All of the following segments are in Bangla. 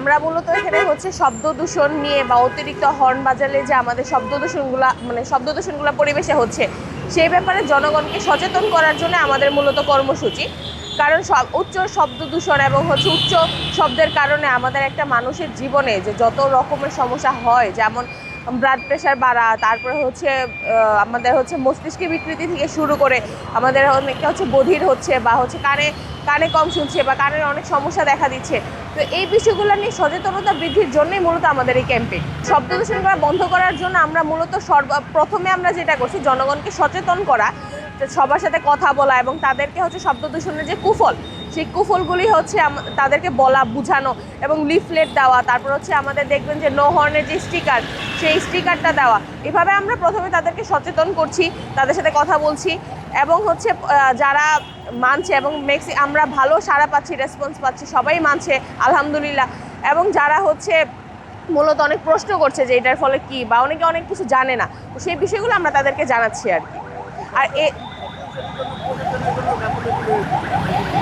আমরা মূলত এখানে হচ্ছে শব্দ দূষণ নিয়ে বা অতিরিক্ত হর্ন বাজালে যে আমাদের শব্দ দূষণগুলো পরিবেশে হচ্ছে সেই ব্যাপারে জনগণকে সচেতন করার জন্য আমাদের মূলত কর্মসূচি। কারণ উচ্চ শব্দ দূষণ এবং হচ্ছে উচ্চ শব্দের কারণে আমাদের একটা মানুষের জীবনে যে যত রকমের সমস্যা হয়, যেমন ব্লাড প্রেশার বাড়া, তারপরে হচ্ছে আমাদের হচ্ছে মস্তিষ্কের বিকৃতি থেকে শুরু করে আমাদের অনেকটা হচ্ছে বধির হচ্ছে বা হচ্ছে কানে কম শুনছে বা কানের অনেক সমস্যা দেখা দিচ্ছে। তো এই বিষয়গুলো নিয়ে সচেতনতা বৃদ্ধির জন্যই মূলত আমাদের এই ক্যাম্পেইন। শব্দ দূষণ বন্ধ করার জন্য আমরা মূলত প্রথমে আমরা যেটা করছি জনগণকে সচেতন করা, সবার সাথে কথা বলা এবং তাদেরকে হচ্ছে শব্দ দূষণের যে কুফল সেই কুফলগুলি হচ্ছে তাদেরকে বলা, বুঝানো এবং লিফলেট দেওয়া। তারপর হচ্ছে আমাদের দেখবেন যে নো হর্নের যে স্টিকার, সেই স্টিকারটা দেওয়া। এভাবে আমরা প্রথমে তাদেরকে সচেতন করছি, তাদের সাথে কথা বলছি এবং হচ্ছে যারা মানছে এবং আমরা ভালো সাড়া পাচ্ছি, রেসপন্স পাচ্ছি, সবাই মানছে আলহামদুলিল্লাহ। এবং যারা হচ্ছে মূলত অনেক প্রশ্ন করছে যে এটার ফলে কি, বা অনেকে অনেক কিছু জানে না, তো সেই বিষয়গুলো আমরা তাদেরকে জানাচ্ছি আর কি। আর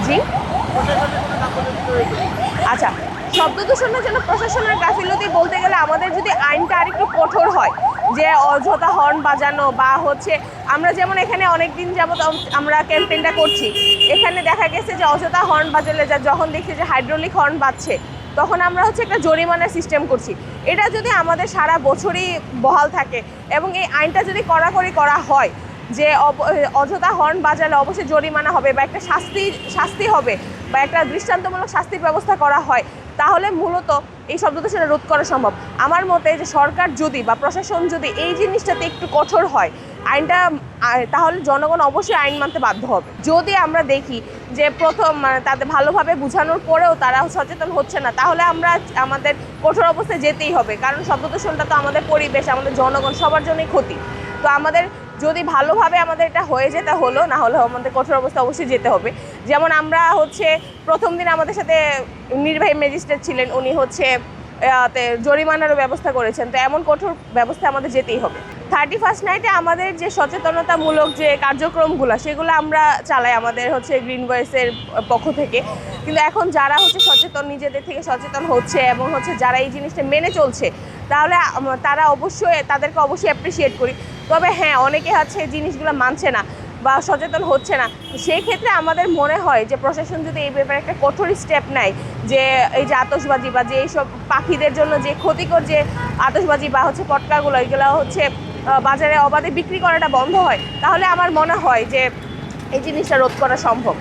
জি আচ্ছা, শব্দ দূষণের জন্য প্রশাসনের গাফিলতি বলতে গেলে আমাদের যদি আইনটা আরেকটু কঠোর হয়, যে অযথা হর্ন বাজানো বা হচ্ছে আমরা যেমন এখানে অনেক দিন যাবত আমরা ক্যাম্পেইনটা করছি, এখানে দেখা গেছে যে অযথা হর্ন বাজালে যখন দেখছি যে হাইড্রোলিক হর্ন বাজছে তখন আমরা হচ্ছে একটা জরিমানার সিস্টেম করছি। এটা যদি আমাদের সারা বছরই বহাল থাকে এবং এই আইনটা যদি কড়াকড়ি করা হয় যে অযথা হর্ন বাজালে অবশ্যই জরিমানা হবে বা একটা শাস্তি হবে বা একটা দৃষ্টান্তমূলক শাস্তির ব্যবস্থা করা হয়, তাহলে মূলত এই শব্দ দূষণ রোধ করা সম্ভব। আমার মতে যে সরকার যদি বা প্রশাসন যদি এই জিনিসটাতে একটু কঠোর হয় আইনটা, তাহলে জনগণ অবশ্যই আইন মানতে বাধ্য হবে। যদি আমরা দেখি যে প্রথম তাদের ভালোভাবে বোঝানোর পরেও তারা সচেতন হচ্ছে না, তাহলে আমাদের কঠোর অবস্থায় যেতেই হবে। কারণ শব্দ দূষণটা তো আমাদের পরিবেশ, আমাদের জনগণ সবার জন্যই ক্ষতি। তো আমাদের যদি ভালোভাবে আমাদের এটা হয়ে যেতে হলো, না হলে আমাদের কঠোর অবস্থা অবশ্যই যেতে হবে। যেমন আমরা হচ্ছে প্রথম দিন আমাদের সাথে নির্বাহী ম্যাজিস্ট্রেট ছিলেন, উনি হচ্ছে জরিমানারও ব্যবস্থা করেছেন। তো এমন কঠোর ব্যবস্থা আমাদের যেতেই হবে। 31st নাইটে আমাদের যে সচেতনতামূলক যে কার্যক্রমগুলো সেগুলো আমরা চালাই আমাদের হচ্ছে গ্রিন ভয়েসের পক্ষ থেকে। কিন্তু এখন যারা হচ্ছে সচেতন, নিজেদের থেকে সচেতন হচ্ছে এবং হচ্ছে যারা এই জিনিসটা মেনে চলছে, তাহলে তাদেরকে অবশ্যই অ্যাপ্রিসিয়েট করি। তবে হ্যাঁ, অনেকে হচ্ছে এই জিনিসগুলো মানছে না বা সচেতন হচ্ছে না। সেই ক্ষেত্রে আমাদের মনে হয় যে প্রশাসন যদি এই ব্যাপারে একটা কঠোর স্টেপ নেয়, যে এই যে আতশবাজি বা যে এইসব পাখিদের জন্য যে ক্ষতিকর যে আতশবাজি বা হচ্ছে পটকাগুলো, এগুলো হচ্ছে বাজারে অবাধে বিক্রি করাটা বন্ধ হয়, তাহলে আমার মনে হয় যে এই জিনিসটা রোধ করা সম্ভব।